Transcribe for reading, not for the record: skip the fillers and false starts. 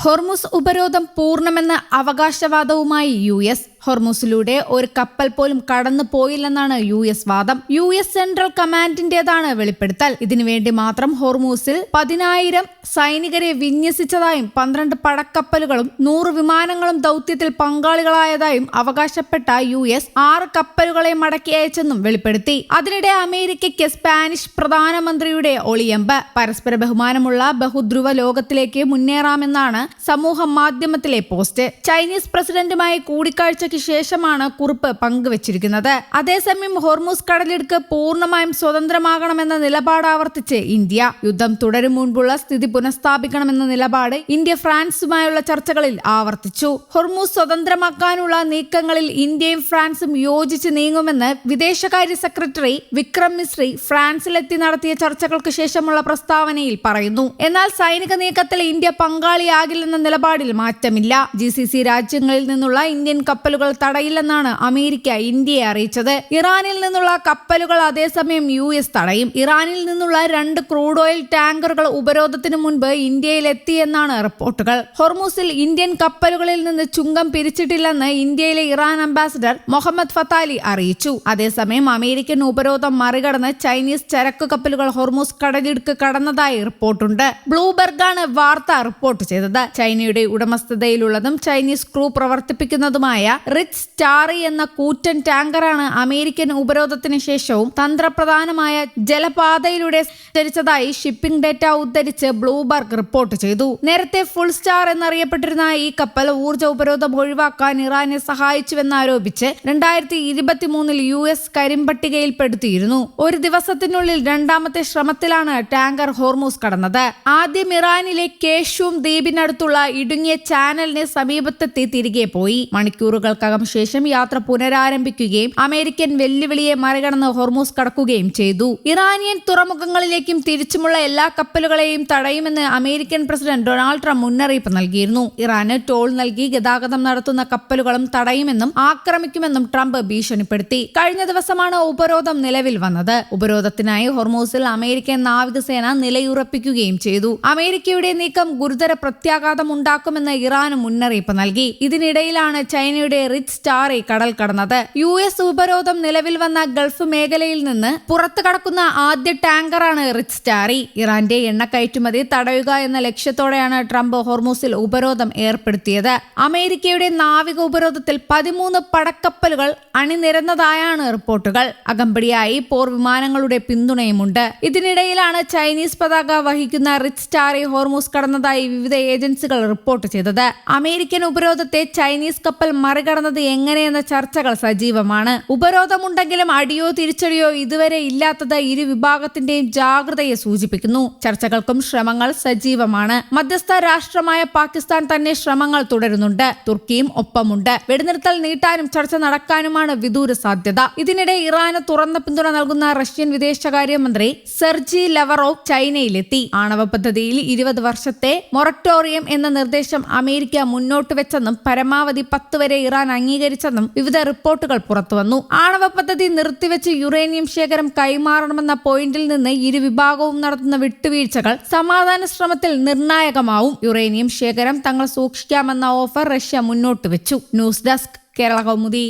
Hormuz ഉപരോധം പൂർണ്ണമെന്ന അവകാശവാദവുമായി US. ഹോർമുസിലൂടെ ഒരു കപ്പൽ പോലും കടന്നു പോയില്ലെന്നാണ് US വാദം. US സെൻട്രൽ കമാൻഡിന്റേതാണ് വെളിപ്പെടുത്തൽ. ഇതിനുവേണ്ടി മാത്രം ഹോർമുസിൽ 10,000 സൈനികരെ വിന്യസിച്ചതായും 12 പടക്കപ്പലുകളും 100 വിമാനങ്ങളും ദൗത്യത്തിൽ പങ്കാളികളായതായും അവകാശപ്പെട്ട US 6 കപ്പലുകളെ മടക്കി അയച്ചെന്നും വെളിപ്പെടുത്തി. അതിനിടെ അമേരിക്കയ്ക്ക് സ്പാനിഷ് പ്രധാനമന്ത്രിയുടെ ഒളിയമ്പ്. പരസ്പര ബഹുമാനമുള്ള ബഹുധ്രുവ ലോകത്തിലേക്ക് മുന്നേറാമെന്നാണ് സമൂഹ മാധ്യമത്തിലെ പോസ്റ്റ്. ചൈനീസ് പ്രസിഡന്റുമായി കൂടിക്കാഴ്ചയ്ക്ക് ശേഷമാണ് കുറിപ്പ് പങ്കുവച്ചിരിക്കുന്നത്. അതേസമയം ഹോർമുസ് കടലിടുക്ക് പൂർണ്ണമായും സ്വതന്ത്രമാകണമെന്ന നിലപാട് ആവർത്തിച്ച് ഇന്ത്യ. യുദ്ധം തുടരും മുൻപുള്ള സ്ഥിതി പുനഃസ്ഥാപിക്കണമെന്ന നിലപാട് ഇന്ത്യ ഫ്രാൻസുമായുള്ള ചർച്ചകളിൽ ആവർത്തിച്ചു. ഹോർമുസ് സ്വതന്ത്രമാക്കാനുള്ള നീക്കങ്ങളിൽ ഇന്ത്യയും ഫ്രാൻസും യോജിച്ച് നീങ്ങുമെന്ന് വിദേശകാര്യ സെക്രട്ടറി വിക്രം മിസ്രി ഫ്രാൻസിലെത്തി നടത്തിയ ചർച്ചകൾക്ക് ശേഷമുള്ള പ്രസ്താവനയിൽ പറയുന്നു. എന്നാൽ സൈനിക നീക്കത്തിൽ ഇന്ത്യ പങ്കാളിയാകില്ലെന്ന നിലപാടിൽ മാറ്റമില്ല. GCC രാജ്യങ്ങളിൽ നിന്നുള്ള ഇന്ത്യൻ കപ്പലുകൾ തടയില്ലെന്നാണ് അമേരിക്ക ഇന്ത്യയെ അറിയിച്ചത്. ഇറാനിൽ നിന്നുള്ള കപ്പലുകൾ അതേസമയം US തടയും. ഇറാനിൽ നിന്നുള്ള 2 ക്രൂഡ് ഓയിൽ ടാങ്കറുകൾ ഉപരോധത്തിനു മുൻപ് ഇന്ത്യയിൽ എത്തിയെന്നാണ് റിപ്പോർട്ടുകൾ. ഹോർമുസിൽ ഇന്ത്യൻ കപ്പലുകളിൽ നിന്ന് ചുങ്കം പിരിച്ചിട്ടില്ലെന്ന് ഇന്ത്യയിലെ ഇറാൻ അംബാസിഡർ മുഹമ്മദ് ഫത്താലി അറിയിച്ചു. അതേസമയം അമേരിക്കൻ ഉപരോധം മറികടന്ന് ചൈനീസ് ചരക്കു കപ്പലുകൾ ഹോർമുസ് കടലിടുക്ക് കടന്നതായി റിപ്പോർട്ടുണ്ട്. ബ്ലൂബെർഗാണ് വാർത്ത റിപ്പോർട്ട് ചെയ്തത്. ചൈനയുടെ ഉടമസ്ഥതയിലുള്ളതും ചൈനീസ് ക്രൂ പ്രവർത്തിപ്പിക്കുന്നതുമായ റിച്ച് സ്റ്റാറി എന്ന കൂറ്റൻ ടാങ്കറാണ് അമേരിക്കൻ ഉപരോധത്തിന് ശേഷവും തന്ത്രപ്രധാനമായ ജലപാതയിലൂടെ സഞ്ചരിച്ചതായി ഷിപ്പിംഗ് ഡേറ്റ ഉദ്ധരിച്ച് ബ്ലൂബെർഗ് റിപ്പോർട്ട് ചെയ്തു. നേരത്തെ ഫുൾ സ്റ്റാർ എന്നറിയപ്പെട്ടിരുന്ന ഈ കപ്പൽ ഊർജ്ജ ഉപരോധം ഒഴിവാക്കാൻ ഇറാനെ സഹായിച്ചുവെന്നാരോപിച്ച് 2023 US കരിമ്പട്ടികയിൽപ്പെടുത്തിയിരുന്നു. ഒരു ദിവസത്തിനുള്ളിൽ 2ാമത്തെ ശ്രമത്തിലാണ് ടാങ്കർ ഹോർമുസ് കടന്നത്. ആദ്യം ഇറാനിലെ കേഷൂം ദ്വീപിനടുത്തുള്ള ഇടുങ്ങിയ ചാനലിന് സമീപത്തെത്തി തിരികെ പോയി. മണിക്കൂറുകൾക്കകം ശേഷം യാത്ര പുനരാരംഭിക്കുകയും അമേരിക്കൻ വെല്ലുവിളിയെ മറികടന്ന് ഹോർമുസ് കടക്കുകയും ചെയ്തു. ഇറാനിയൻ തുറമുഖങ്ങളിലേക്കും തിരിച്ചുമുള്ള എല്ലാ കപ്പലുകളെയും തടയുമെന്ന് അമേരിക്കൻ പ്രസിഡന്റ് ഡൊണാൾഡ് ട്രംപ് മുന്നറിയിപ്പ് നൽകിയിരുന്നു. ഇറാന് ടോൾ നൽകി ഗതാഗതം നടത്തുന്ന കപ്പലുകളും തടയുമെന്നും ആക്രമിക്കുമെന്നും ട്രംപ് ഭീഷണിപ്പെടുത്തി. കഴിഞ്ഞ ദിവസമാണ് ഉപരോധം നിലവിൽ വന്നത്. ഉപരോധത്തിനായി ഹോർമുസിൽ അമേരിക്കൻ നാവികസേന നിലയുറപ്പിക്കുകയും ചെയ്തു. അമേരിക്കയുടെ നീക്കം ഗുരുതര പ്രത്യാഘാതം ഉണ്ടാക്കുമെന്ന് ഇറാന് മുന്നറിയിപ്പ് നൽകി. ഇതിനിടയിലാണ് ചൈനയുടെ റിച്ച് സ്റ്റാറി കടൽ കടന്നത്. US ഉപരോധം നിലവിൽ വന്ന ഗൾഫ് മേഖലയിൽ നിന്ന് പുറത്തു കടക്കുന്ന ആദ്യ ടാങ്കറാണ് റിച്ച് സ്റ്റാറി. ഇറാന്റെ എണ്ണ കയറ്റുമതി തടയുക എന്ന ലക്ഷ്യത്തോടെയാണ് ട്രംപ് ഹോർമുസിൽ ഉപരോധം ഏർപ്പെടുത്തിയത്. അമേരിക്കയുടെ നാവിക ഉപരോധത്തിൽ 13 പടക്കപ്പലുകൾ അണിനിരന്നതായാണ് റിപ്പോർട്ടുകൾ. അകമ്പടിയായി പോർ വിമാനങ്ങളുടെ പിന്തുണയുമുണ്ട്. ഇതിനിടയിലാണ് ചൈനീസ് പതാക വഹിക്കുന്ന റിച്ച് സ്റ്റാറി ഹോർമുസ് കടന്നതായി വിവിധ ഏജൻസികൾ റിപ്പോർട്ട് ചെയ്തത്. അമേരിക്കൻ ഉപരോധത്തെ ചൈനീസ് കപ്പൽ മറികടന്നത് എങ്ങനെയെന്ന ചർച്ചകൾ സജീവമാണ്. ഉപരോധമുണ്ടെങ്കിലും അടിയോ തിരിച്ചടിയോ ഇതുവരെ ഇല്ലാത്തത് ഇരു വിഭാഗത്തിന്റെയും ജാഗ്രതയെ സൂചിപ്പിക്കുന്നു. ചർച്ചകൾക്കും ശ്രമങ്ങൾ സജീവമാണ്. മധ്യസ്ഥ രാഷ്ട്രമായ പാകിസ്ഥാൻ തന്നെ ശ്രമങ്ങൾ തുടരുന്നുണ്ട്. തുർക്കിയും ഒപ്പമുണ്ട്. വെടിനിർത്തൽ നീട്ടാനും ചർച്ച നടക്കാനുമാണ് വിദൂര സാധ്യത. ഇതിനിടെ ഇറാന് തുറന്ന പിന്തുണ നൽകുന്ന റഷ്യൻ വിദേശകാര്യമന്ത്രി സെർജി ലവറോവ് ചൈനയിലെത്തി. ആണവ പദ്ധതിയിൽ 20 വർഷത്തെ മൊറട്ടോറിയം എന്ന നിർദ്ദേശം അമേരിക്ക മുന്നോട്ട് വെച്ചെന്നും പരമാവധി 10 വരെ ഇറാൻ അംഗീകരിച്ചെന്നും വിവിധ റിപ്പോർട്ടുകൾ പുറത്തുവന്നു. ആണവ പദ്ധതി നിർത്തിവെച്ച് യുറേനിയം ശേഖരം കൈമാറണമെന്ന പോയിന്റിൽ നിന്ന് ഇരു വിഭാഗവും നടത്തുന്ന വിട്ടുവീഴ്ചകൾ സമാധാന ശ്രമത്തിൽ നിർണായകമാവും. യുറേനിയം ശേഖരം തങ്ങൾ സൂക്ഷിക്കാമെന്ന ഓഫർ റഷ്യ മുന്നോട്ട് വെച്ചു. News desk Kerala Kaumudi.